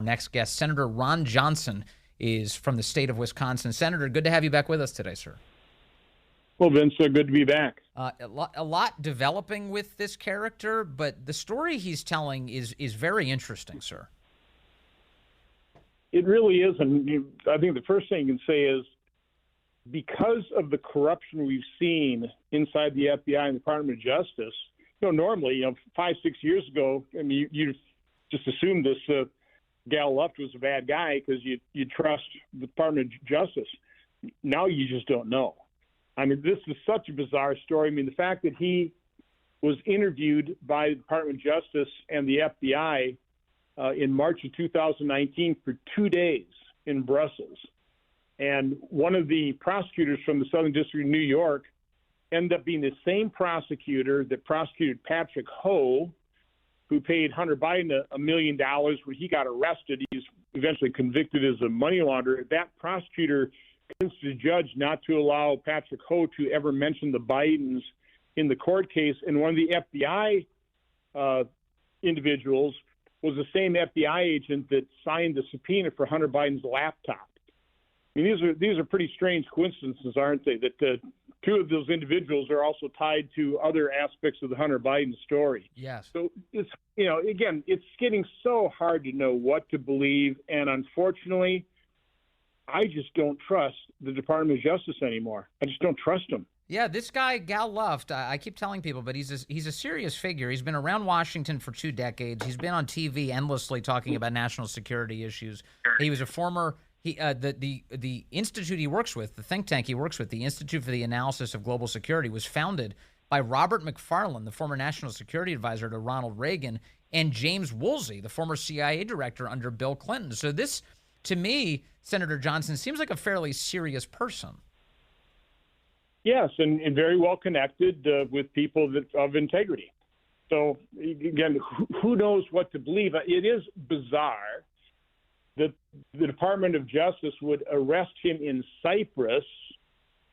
Next guest, Senator Ron Johnson, is from the state of Wisconsin. Senator, good to have you back with us today, sir. Well, Vince, good to be back. A lot developing with this character, but the story he's telling is very interesting, sir. It really is, and I think the first thing you can say is because of the corruption we've seen inside the FBI and the Department of Justice. Normally, 5-6 years ago, I mean, you just assumed this gal Luft was a bad guy because you trust the Department of Justice. Now you just don't know. I mean, this is such a bizarre story. I mean, the fact that he was interviewed by the Department of Justice and the FBI in March of 2019 for 2 days in Brussels. And one of the prosecutors from the Southern District of New York ended up being the same prosecutor that prosecuted Patrick Ho, who paid Hunter Biden $1 million when he got arrested. He was eventually convicted as a money launderer. That prosecutor convinced the judge not to allow Patrick Ho to ever mention the Bidens in the court case. And one of the FBI individuals was the same FBI agent that signed the subpoena for Hunter Biden's laptop. I mean, these are pretty strange coincidences, aren't they? That two of those individuals are also tied to other aspects of the Hunter Biden story. Yes. So it's again, it's getting so hard to know what to believe, and unfortunately, I just don't trust the Department of Justice anymore. I just don't trust them. Yeah, this guy, Gal Luft, I keep telling people, but he's a serious figure. He's been around Washington for 2 decades. He's been on TV endlessly talking about national security issues. He was a former the institute he works with, the think tank he works with, the Institute for the Analysis of Global Security, was founded by Robert McFarlane, the former national security advisor to Ronald Reagan, and James Woolsey, the former CIA director under Bill Clinton. So this, to me, Senator Johnson, seems like a fairly serious person. Yes, and very well connected with people of integrity. So, again, who knows what to believe? It is bizarre that the Department of Justice would arrest him in Cyprus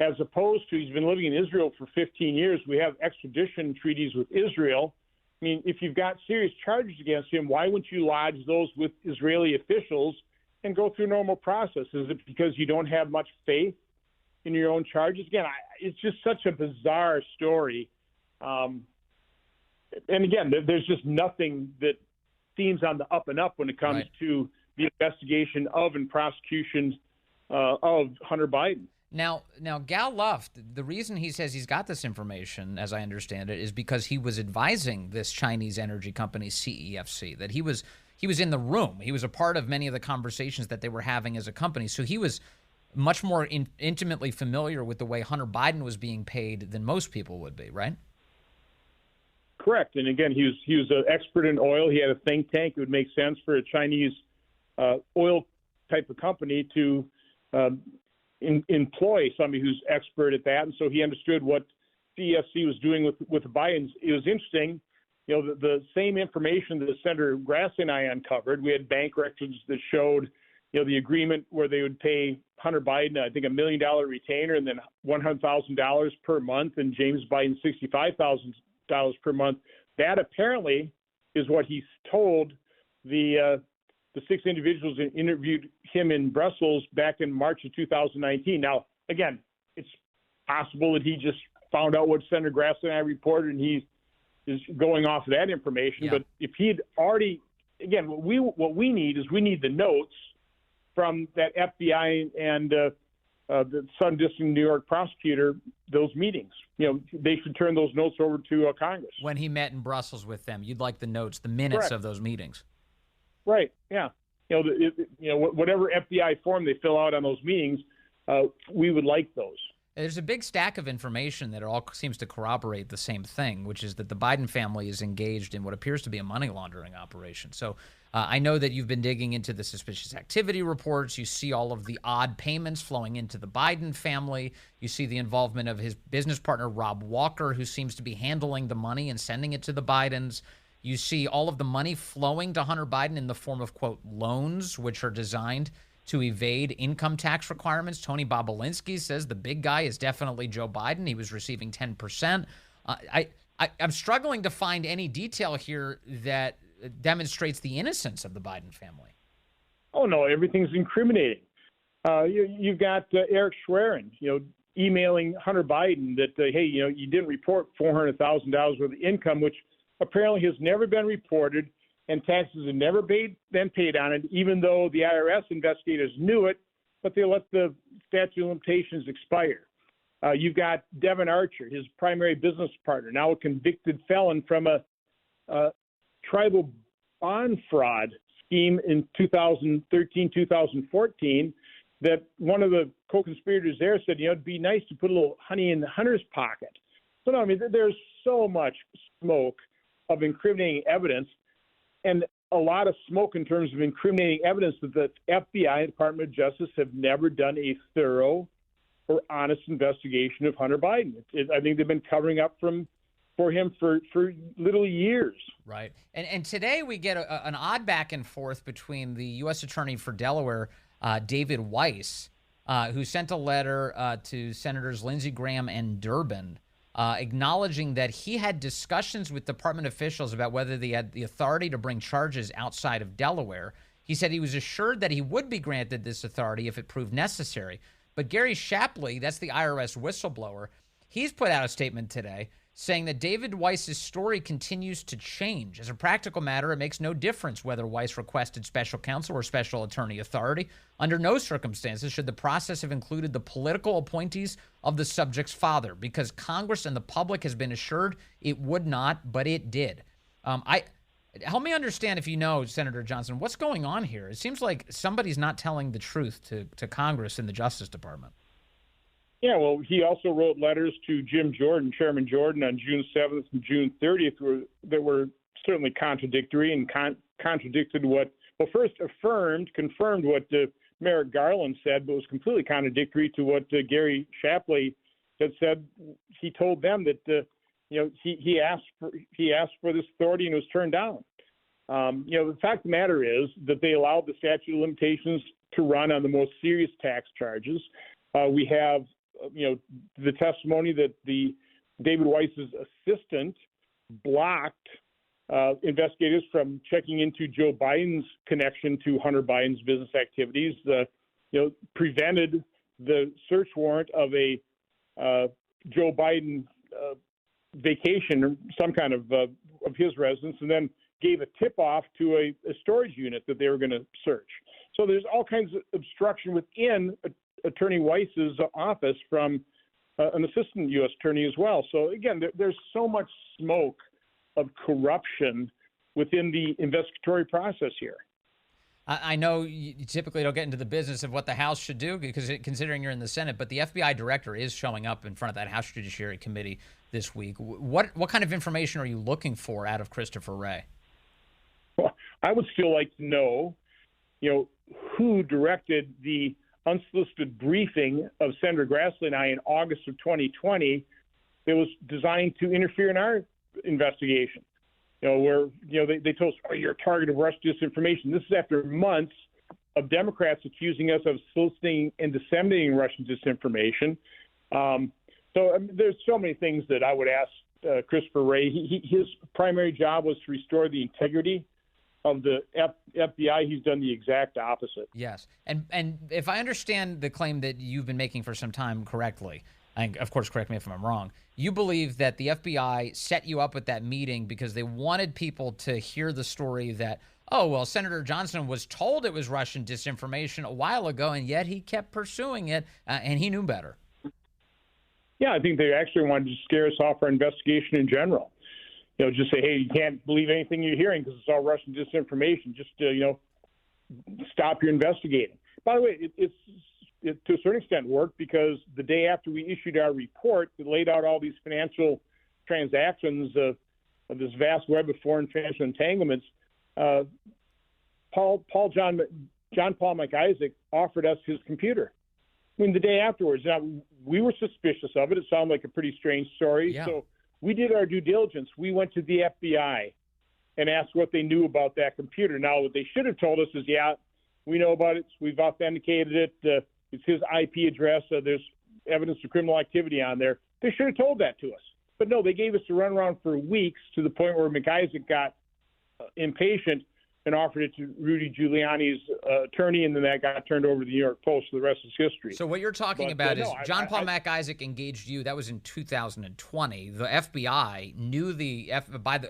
as opposed to he's been living in Israel for 15 years. We have extradition treaties with Israel. I mean, if you've got serious charges against him, why wouldn't you lodge those with Israeli officials and go through normal process? Is it because you don't have much faith in your own charges? Again, it's just such a bizarre story. And again, there's just nothing that seems on the up and up when it comes to the investigation of and prosecution of Hunter Biden. Now, Gal Luft, the reason he says he's got this information, as I understand it, is because he was advising this Chinese energy company, CEFC, that he was in the room. He was a part of many of the conversations that they were having as a company. So he was much more intimately familiar with the way Hunter Biden was being paid than most people would be, right? Correct. And again, he was an expert in oil. He had a think tank. It would make sense for a Chinese oil type of company to employ somebody who's expert at that. And so he understood what CEFC was doing with the Bidens. It was interesting. The same information that Senator Grassley and I uncovered. We had bank records that showed the agreement where they would pay Hunter Biden, I think, $1 million retainer and then $100,000 per month, and James Biden $65,000 per month. That apparently is what he told the 6 individuals that interviewed him in Brussels back in March of 2019. Now, again, it's possible that he just found out what Senator Grassley and I reported, and he is going off of that information. Yeah. But if he'd already, again, what we need is the notes from that FBI and the Southern District of New York prosecutor, those meetings. They should turn those notes over to Congress. When he met in Brussels with them, you'd like the notes, the minutes Correct. of those meetings. Right. Yeah. Whatever FBI form they fill out on those meetings, we would like those. There's a big stack of information that all seems to corroborate the same thing, which is that the Biden family is engaged in what appears to be a money laundering operation. So I know that you've been digging into the suspicious activity reports. You see all of the odd payments flowing into the Biden family. You see the involvement of his business partner, Rob Walker, who seems to be handling the money and sending it to the Bidens. You see all of the money flowing to Hunter Biden in the form of, quote, loans, which are designed to evade income tax requirements. Tony Bobulinski says the big guy is definitely Joe Biden. He was receiving 10%. I'm struggling to find any detail here that demonstrates the innocence of the Biden family. oh no, everything's incriminating. You've got Eric Schwerin, emailing Hunter Biden that, hey, you didn't report $400,000 worth of income, which apparently has never been reported, and taxes have never been paid on it, even though the IRS investigators knew it, but they let the statute of limitations expire. You've got Devin Archer, his primary business partner, now a convicted felon from a tribal bond fraud scheme in 2013, 2014, that one of the co-conspirators there said, it'd be nice to put a little honey in the hunter's pocket. So, no, I mean, there's so much smoke of incriminating evidence, and a lot of smoke in terms of incriminating evidence that the FBI and Department of Justice have never done a thorough or honest investigation of Hunter Biden. I think they've been covering up for him for literally years. Right. And today we get an odd back and forth between the U.S. Attorney for Delaware, David Weiss, who sent a letter to Senators Lindsey Graham and Durbin, acknowledging that he had discussions with department officials about whether they had the authority to bring charges outside of Delaware. He said he was assured that he would be granted this authority if it proved necessary. But Gary Shapley, that's the IRS whistleblower, he's put out a statement today saying that David Weiss's story continues to change. As a practical matter, it makes no difference whether Weiss requested special counsel or special attorney authority. Under no circumstances should the process have included the political appointees of the subject's father, because Congress and the public has been assured it would not, but it did. Help me understand, if you know, Senator Johnson, what's going on here? It seems like somebody's not telling the truth to Congress and the Justice Department. Yeah, well, he also wrote letters to Jim Jordan, Chairman Jordan, on June 7th and June 30th that were certainly contradictory and contradicted what, well, first confirmed what Merrick Garland said, but was completely contradictory to what Gary Shapley had said. He told them that he asked for this authority and was turned down. The fact of the matter is that they allowed the statute of limitations to run on the most serious tax charges. We have, the testimony that the David Weiss's assistant blocked investigators from checking into Joe Biden's connection to Hunter Biden's business activities, prevented the search warrant of a Joe Biden vacation or some kind of his residence, and then gave a tip-off to a storage unit that they were going to search. So there's all kinds of obstruction within Attorney Weiss's office from an assistant U.S. attorney as well. So, again, there's so much smoke of corruption within the investigatory process here. I know you typically don't get into the business of what the House should do, because considering you're in the Senate, but the FBI director is showing up in front of that House Judiciary Committee this week. What kind of information are you looking for out of Christopher Wray? Well, I would still like to know, who directed the unsolicited briefing of Senator Grassley and I in August of 2020 that was designed to interfere in our investigation. Where they told us, you're a target of Russian disinformation. This is after months of Democrats accusing us of soliciting and disseminating Russian disinformation. There's so many things that I would ask Christopher Wray. His primary job was to restore the integrity of the FBI. He's done the exact opposite. Yes. And if I understand the claim that you've been making for some time correctly, and of course, correct me if I'm wrong, you believe that the FBI set you up with that meeting because they wanted people to hear the story that, Senator Johnson was told it was Russian disinformation a while ago, and yet he kept pursuing it, and he knew better. Yeah, I think they actually wanted to scare us off our investigation in general. Just say, hey, you can't believe anything you're hearing because it's all Russian disinformation. Just, stop your investigating. By the way, it to a certain extent worked, because the day after we issued our report that laid out all these financial transactions of this vast web of foreign financial entanglements, John Paul McIsaac offered us his computer. I mean, the day afterwards. Now, we were suspicious of it. It sounded like a pretty strange story. Yeah. So we did our due diligence. We went to the FBI and asked what they knew about that computer. Now, what they should have told us is, we know about it. We've authenticated it. It's his IP address. There's evidence of criminal activity on there. They should have told that to us. But no, they gave us a runaround for weeks, to the point where McIsaac got impatient and offered it to Rudy Giuliani's attorney, and then that got turned over to the New York Post. The rest is history. So what you're talking about is John Paul MacIsaac engaged you. That was in 2020. The FBI knew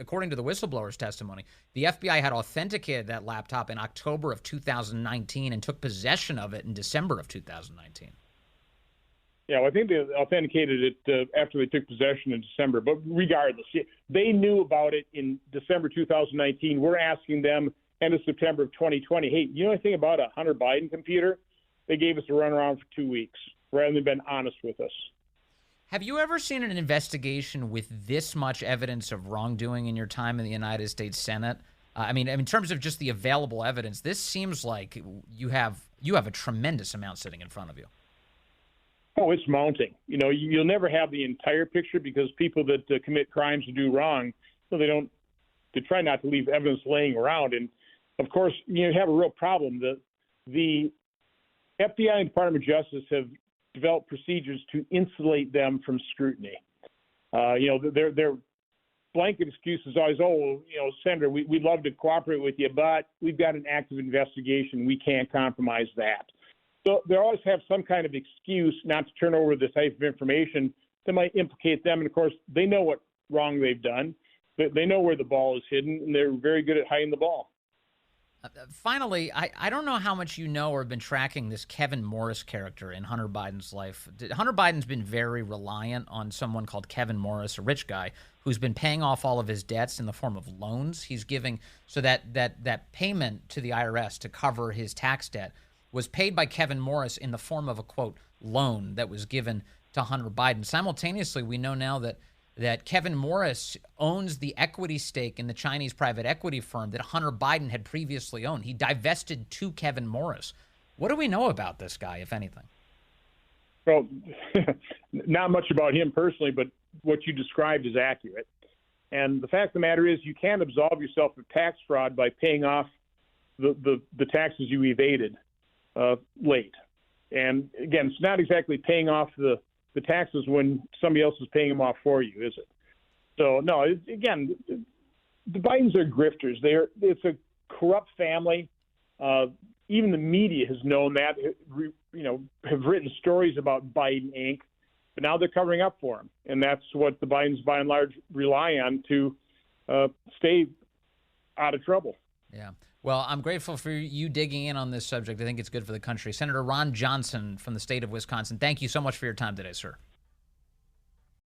according to the whistleblower's testimony, the FBI had authenticated that laptop in October of 2019 and took possession of it in December of 2019. Yeah, well, I think they authenticated it after they took possession in December. But regardless, they knew about it in December 2019. We're asking them end of September of 2020, hey, you know anything about a Hunter Biden computer? They gave us a runaround for 2 weeks rather than been honest with us. Have you ever seen an investigation with this much evidence of wrongdoing in your time in the United States Senate? I mean, in terms of just the available evidence, this seems like you have a tremendous amount sitting in front of you. Oh, it's mounting. You know, you'll never have the entire picture because people that commit crimes and do wrong, they try not to leave evidence laying around. And of course, you have a real problem. The FBI and Department of Justice have developed procedures to insulate them from scrutiny. Their blanket excuse is always, Senator, we'd love to cooperate with you, but we've got an active investigation. We can't compromise that. So they always have some kind of excuse not to turn over this type of information that might implicate them. And, of course, they know what wrong they've done. They know where the ball is hidden, and they're very good at hiding the ball. Finally, I don't know how much you know or have been tracking this Kevin Morris character in Hunter Biden's life. Hunter Biden's been very reliant on someone called Kevin Morris, a rich guy, who's been paying off all of his debts in the form of loans. He's giving so that payment to the IRS to cover his tax debt was paid by Kevin Morris in the form of a, quote, loan that was given to Hunter Biden. Simultaneously, we know now that Kevin Morris owns the equity stake in the Chinese private equity firm that Hunter Biden had previously owned. He divested to Kevin Morris. What do we know about this guy, if anything? Well, not much about him personally, but what you described is accurate. And the fact of the matter is you can't absolve yourself of tax fraud by paying off the taxes you evaded late. And again, it's not exactly paying off the taxes when somebody else is paying them off for you, is it? So, no, again, the Bidens are grifters. It's a corrupt family. Even the media has known that, have written stories about Biden Inc., but now they're covering up for him. And that's what the Bidens, by and large, rely on to stay out of trouble. Yeah. Well, I'm grateful for you digging in on this subject. I think it's good for the country. Senator Ron Johnson from the state of Wisconsin, thank you so much for your time today, sir.